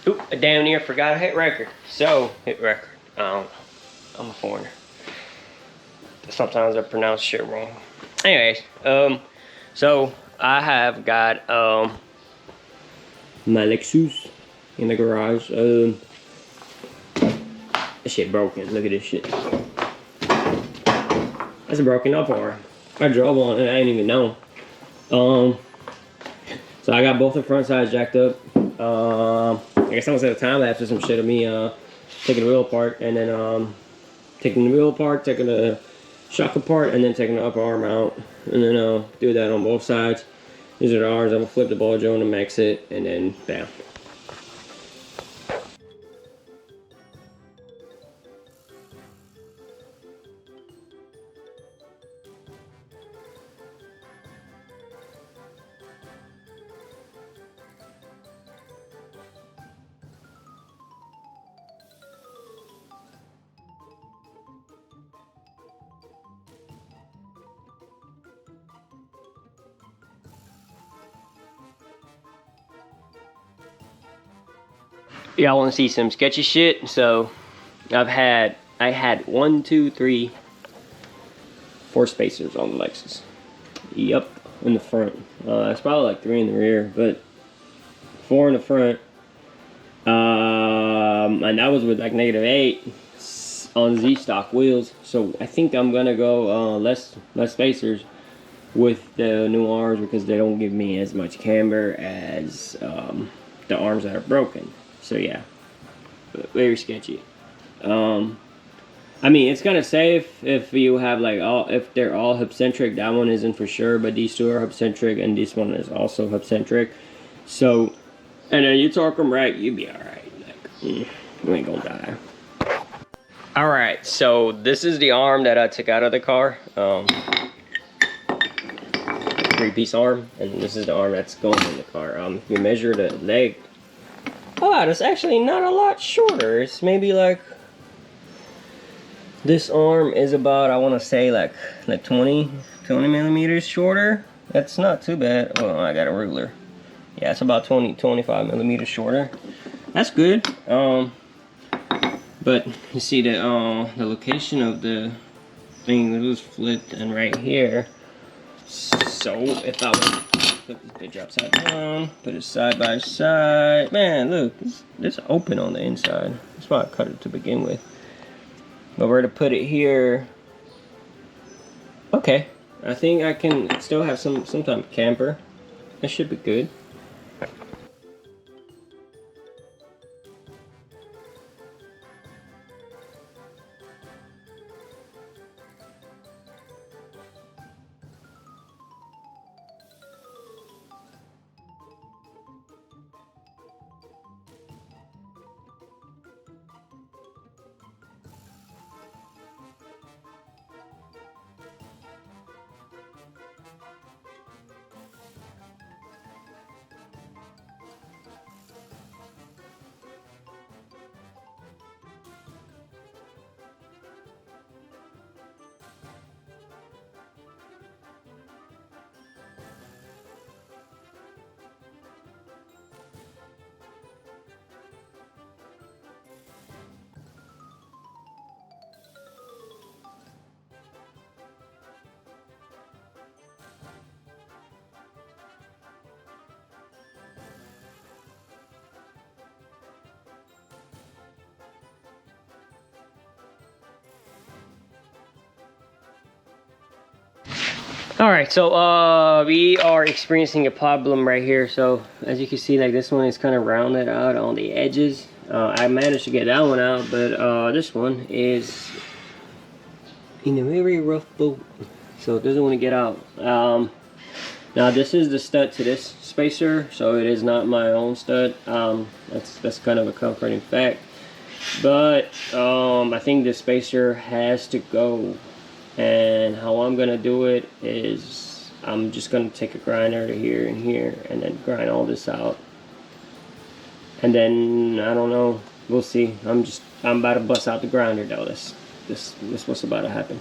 Oop, I damn near forgot I hit record. So, hit record. I don't know. I'm a foreigner. Sometimes I pronounce shit wrong. Anyways, so I have got my Lexus in the garage. This shit broken. Look at this shit. That's a broken up arm. I drove on it. I didn't even know. So I got both the front sides jacked up. I guess I'm gonna set a time lapse or some shit of me taking the wheel apart and then taking the wheel apart, taking the shock apart, and then taking the upper arm out, and then do that on both sides. These are the arms. I'm gonna flip the ball joint and max it, and then bam. Y'all want to see some sketchy shit? So I had 1, 2, 3, 4 spacers on the Lexus. Yep, in the front. It's probably like 3 in the rear, but 4 in the front. And that was with like -8 on Z stock wheels. So I think I'm gonna go less spacers with the new arms because they don't give me as much camber as the arms that are broken. So yeah, very sketchy. I mean, it's kind of safe if you have like if they're all hip centric. That one isn't for sure, but these two are hip centric, and this one is also hip centric. So, and then you torque them right, you'll be all right. Like, you ain't gonna die. All right, so this is the arm that I took out of the car. 3-piece arm, and this is the arm that's going in the car. If you measure the leg. Oh, that's actually not a lot shorter. It's maybe like this arm is about, I want to say like 20 millimeters shorter. That's not too bad. Oh, I got a ruler. Yeah, it's about 25 millimeters shorter. That's good. But you see the location of the thing that was flipped and right here. So if I would put this bitch upside down, put it side by side. Man, look, it's open on the inside. That's why I cut it to begin with. But we're to put it here. Okay, I think I can still have some type of camper. That should be good. Alright, so we are experiencing a problem right here. So as you can see, like this one is kind of rounded out on the edges. I managed to get that one out, but this one is in a very rough boat, so it doesn't want to get out. Now this is the stud to this spacer, so it is not my own stud. That's kind of a comforting fact. But I think the spacer has to go. And how I'm gonna do it is I'm just gonna take a grinder to here and here and then grind all this out. And then I don't know, we'll see. I'm about to bust out the grinder though. This what's about to happen.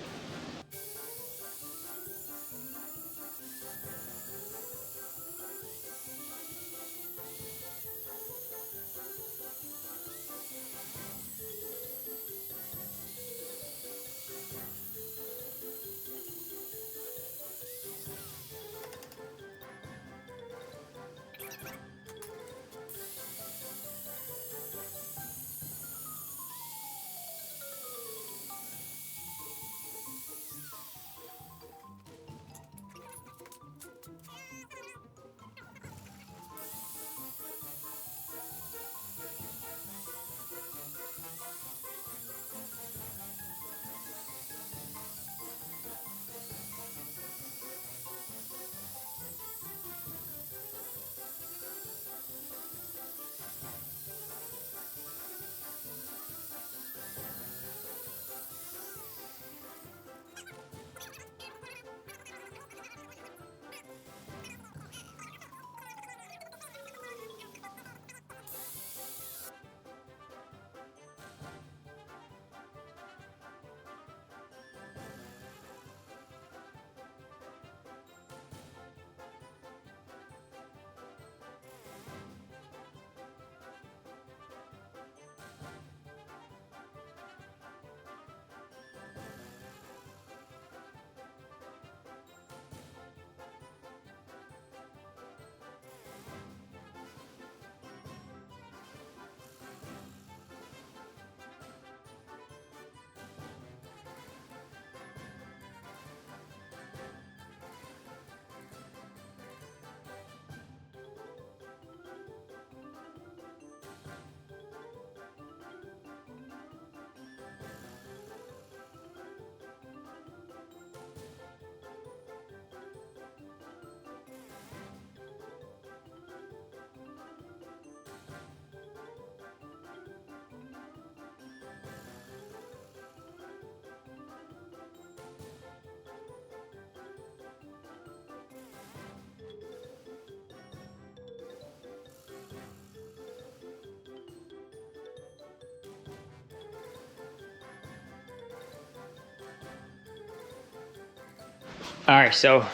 Alright, so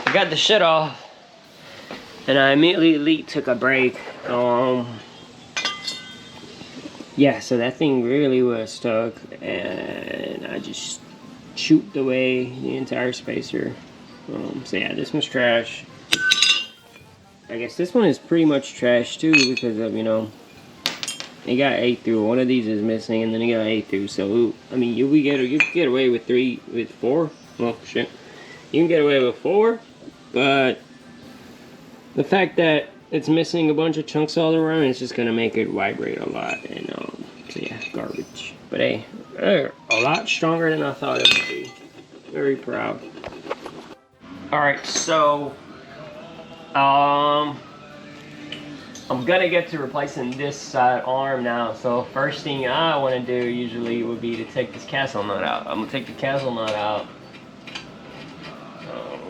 I got the shit off and I immediately took a break. Yeah, so that thing really was stuck and I just chewed away the entire spacer. So yeah, this one's trash. I guess this one is pretty much trash too because of, you know, it got 8 through. One of these is missing and then it got 8 through. So, I mean, you can get away with 4. Well, shit. You can get away with 4, but the fact that it's missing a bunch of chunks all around, it's just gonna make it vibrate a lot. And, so yeah, garbage. But hey, a lot stronger than I thought it would be. Very proud. Alright, so I'm gonna get to replacing this side arm now. So first thing I want to do usually would be to take this castle nut out. I'm gonna take the castle nut out.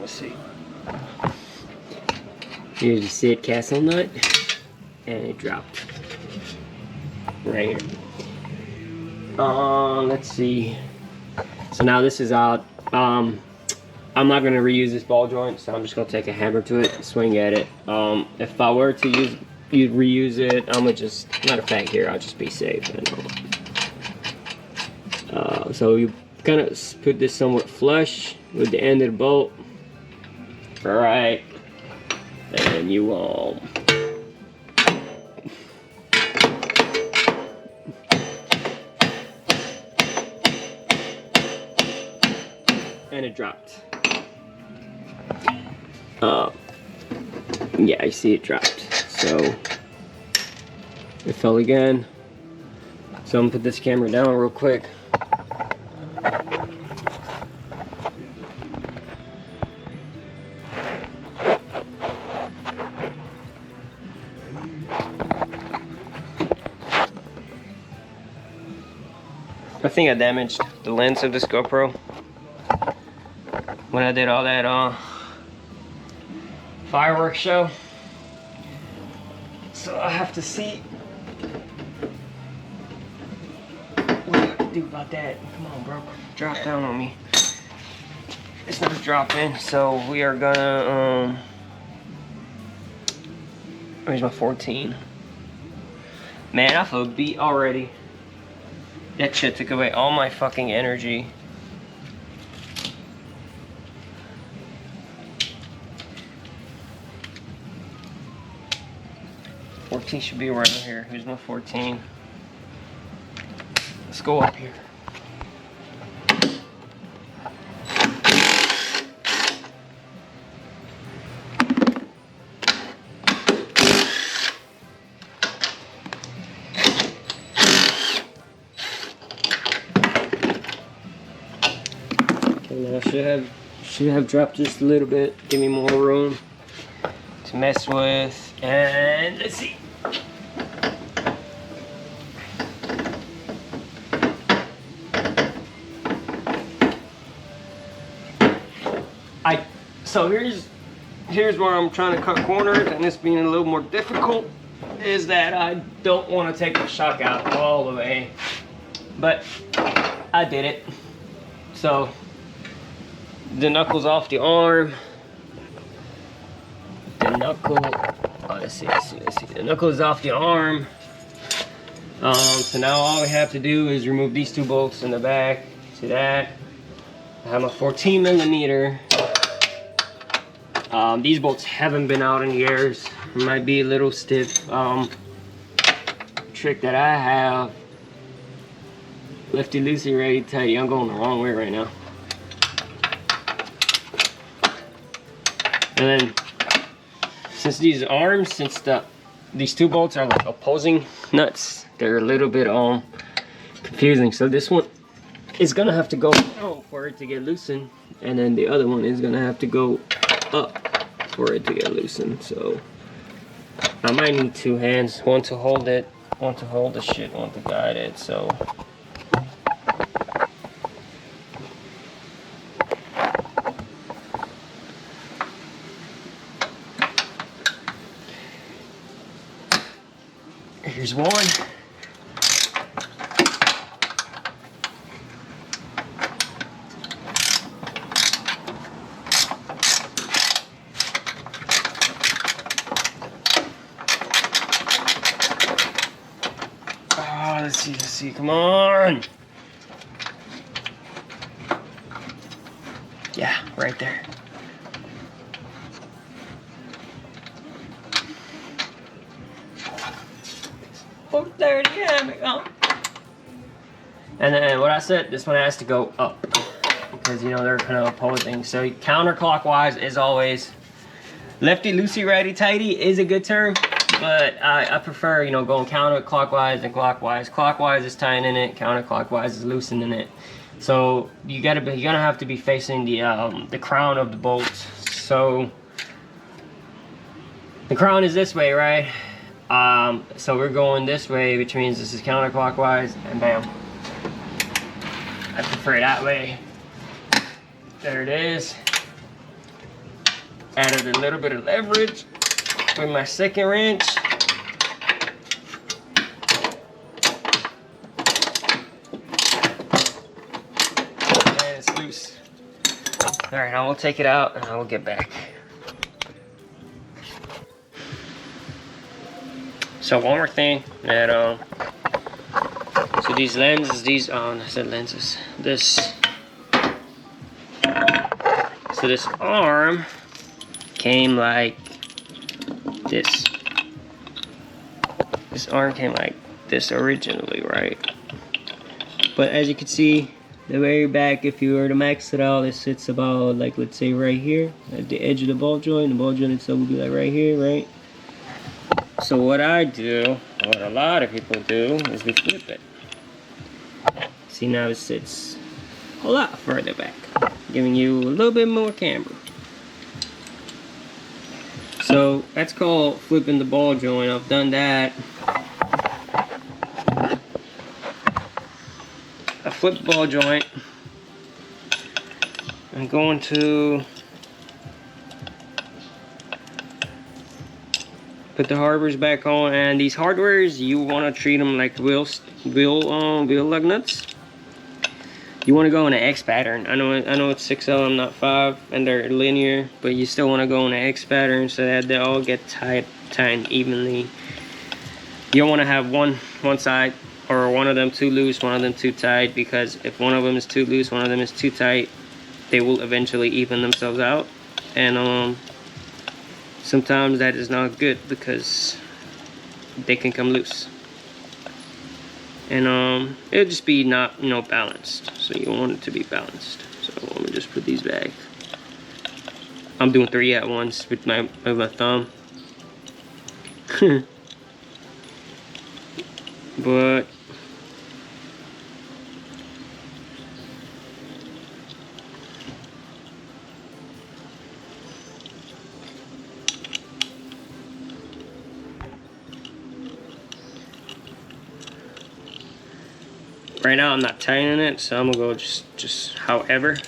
Let's see. Here's the Sid castle nut, and it dropped right here. Let's see. So now this is out. I'm not gonna reuse this ball joint, so I'm just gonna take a hammer to it, swing at it. If I were to reuse it, I'm gonna just, matter of fact, here I'll just be safe. So you kind of put this somewhat flush with the end of the bolt, right? And you and it dropped. Yeah, I see it dropped. So it fell again. So I'm gonna put this camera down real quick. I think I damaged the lens of this GoPro when I did all that fireworks show. So I have to see what I can do about that. Come on, bro. Drop down on me. It's not dropping, so we are gonna where's my 14? Man, I feel beat already. That shit took away all my fucking energy. $14 should be around here. Here's my 14. Let's go up here. And I should have dropped just a little bit. Give me more room to mess with. And let's see. So here's where I'm trying to cut corners, and it's being a little more difficult, is that I don't want to take the shock out all the way, but I did it. So the knuckle's off the arm. The knuckle, let's see. The knuckle is off the arm. So now all we have to do is remove these 2 bolts in the back. See that? I have my 14 millimeter. These bolts haven't been out in years. It might be a little stiff. Trick that I have. Lefty loosey, ready tight. I'm going the wrong way right now. And then, since these arms, these 2 bolts are like opposing nuts, they're a little bit confusing. So this one is gonna have to go out for it to get loosened, and then the other one is gonna have to go up for it to get loosened. So I might need 2 hands, one to hold it, one to hold the shit, one to guide it. So here's one. let's see, come on. Yeah, right there. Oh, there it is. And then what I said, this one has to go up because you know they're kind of opposing. So counterclockwise is always lefty loosey, righty tighty is a good term, but I prefer, you know, going counterclockwise and clockwise. Clockwise is tightening it, counterclockwise is loosening it. So you're gonna have to be facing the crown of the bolt. So the crown is this way, right? So we're going this way, which means this is counterclockwise, and bam. I prefer it that way. There it is. Added a little bit of leverage with my second wrench. And it's loose. All right, I will take it out and I will get back. So one more thing that so these lenses, I said lenses. So this arm came like this. This arm came like this originally, right? But as you can see, the very back, if you were to max it out, it sits about like, let's say right here at the edge of the ball joint. The ball joint itself would be like right here, right? So what I do, what a lot of people do, is we flip it. See, now it sits a lot further back, giving you a little bit more camber. So that's called flipping the ball joint. I've done that. I flip the ball joint. I'm going to put the hardwares back on, and these hardwares, you want to treat them like wheel lug nuts. You want to go in an X pattern. I know it's 6L, not 5, and they're linear, but you still want to go in an X pattern so that they all get tightened evenly. You don't want to have one side or one of them too loose, one of them too tight, because if one of them is too loose, one of them is too tight, they will eventually even themselves out. And sometimes that is not good because they can come loose. And it'll just be not, you know, balanced. So you want it to be balanced. So let me just put these back. I'm doing 3 at once with my thumb. But right now I'm not tightening it, so I'm gonna go just however.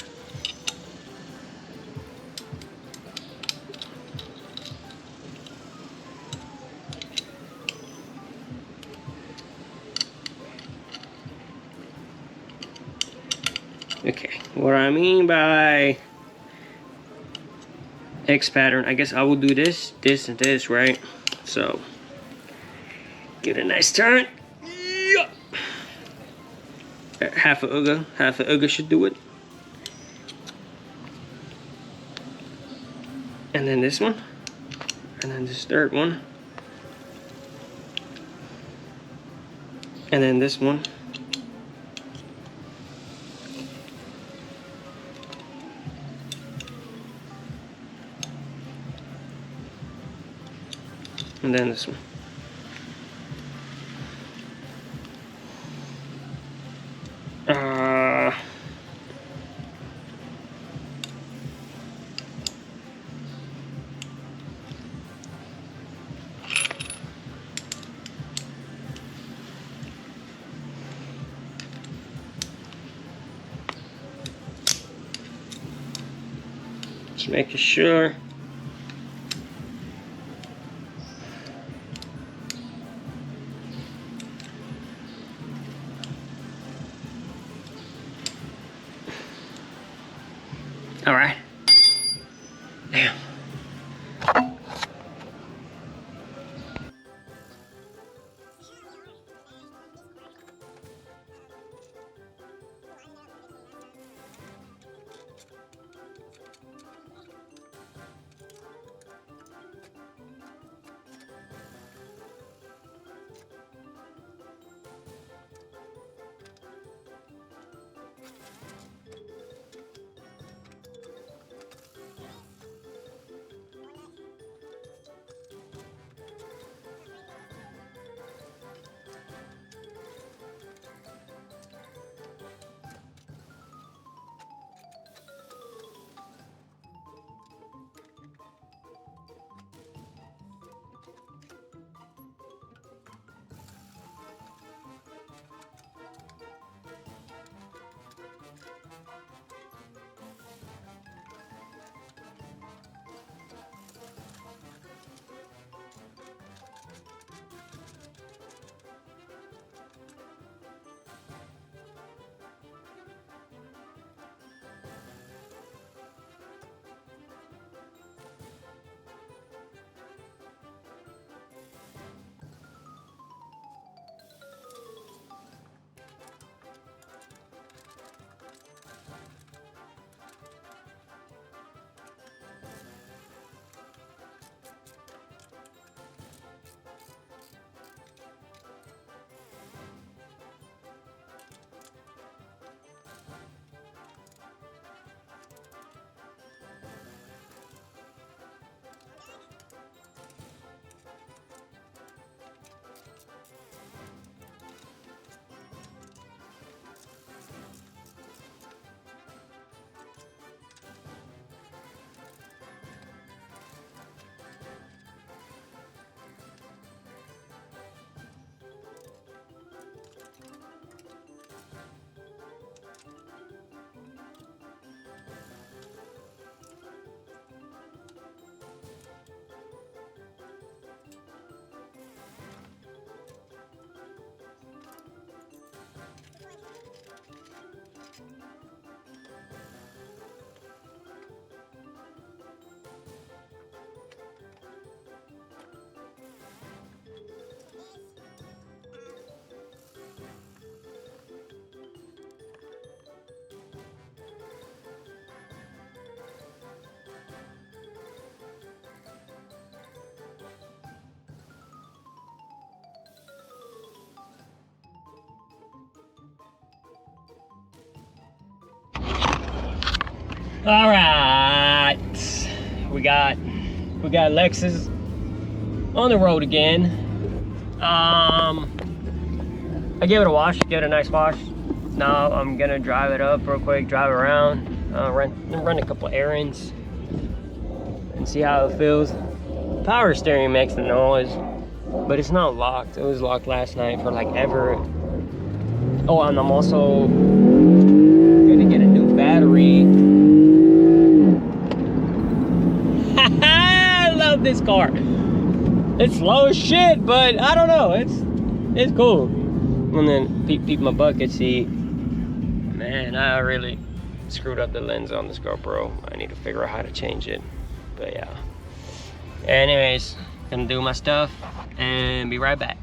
Okay, what I mean by X pattern, I guess I will do this, this, and this, right? So give it a nice turn. Half a Uga should do it. And then this one. And then this third one. And then this one. And then this one. Just making sure. All right. Damn. All right, we got Lexus on the road again. I gave it a wash, gave it a nice wash. Now I'm gonna drive it up real quick, drive around, run a couple errands, and see how it feels. Power steering makes the noise, but it's not locked. It was locked last night for like ever. Oh, and I'm also gonna get a new battery. I love this car. It's slow as shit, but I don't know. It's cool. And then peep my bucket seat. Man, I really screwed up the lens on this GoPro. I need to figure out how to change it. But yeah. Anyways, gonna do my stuff and be right back.